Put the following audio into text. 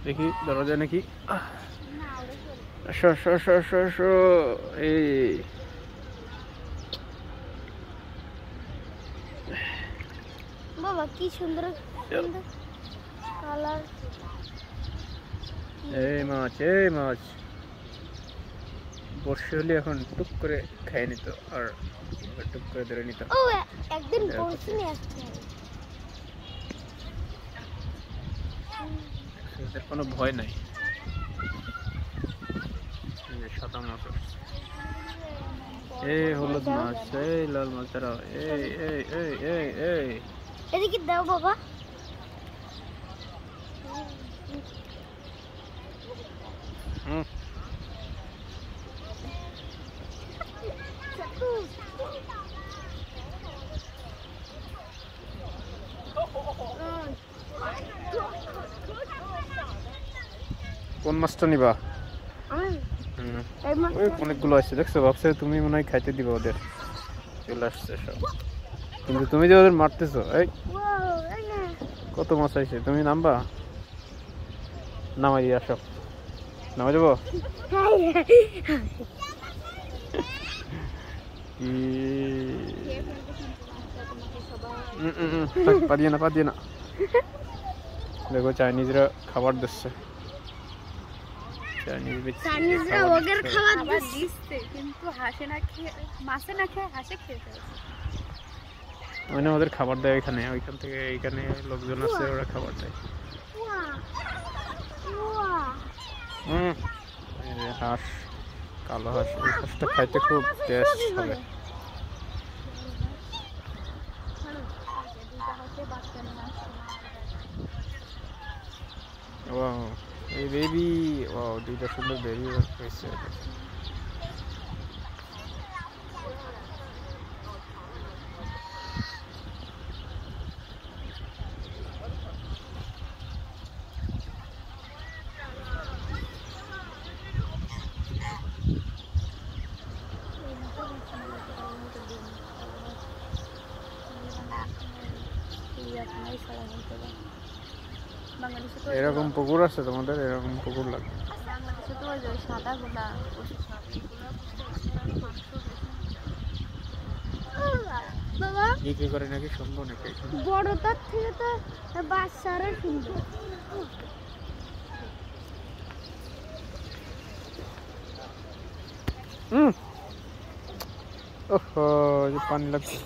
দেখি ধরা যায় নাকি। এই বাবা কি সুন্দর কালার। এই মাছ বর্ষা হলে এখন টুক করে খাই নিত আর টুক করে ধরে নিত। ও একদিন বড়শি নিয়ে আসছে। এদের কোনো ভয় নাই। সাদা মাছ, এই হলুদ মাছ, এই লাল মাছ, তারা এই এই এই এই এই এদিকে দাও বাবা। কোন মাছটা নিবা? অনেকগুলো আছে দেখছো, ভাবছে তুমি মনে হয় খাইতে দিবা ওদের, চলে আসছে সব, কিন্তু তুমি যে ওদের মারতেছো। এই কত মাছ আছে, তুমি নামবা? নামাই দিয়ে আসো, নামাই যাবো। পা দিয়ে না দেখো, চাইনিজরা খাবার দিচ্ছে। ওদের খাবার দেয় এখানে, ওইখান থেকে এইখানে লোকজন আছে, ওরা খাবার দেয়। হাঁস, কালো হাঁস, এই হাঁসটা খাইতে খুব টেস্ট হবে। এই বেবি, দুইটা সুন্দর বেবি হয়েছে। এরকম পুকুর আছে তোমাদের? এরকম পুকুর লাগে বিক্রি করে নাকি? সুন্দর নাকি? বড়টার থেকে তো বাচ্চারা সুন্দর। ওহো, পানি লাগছে।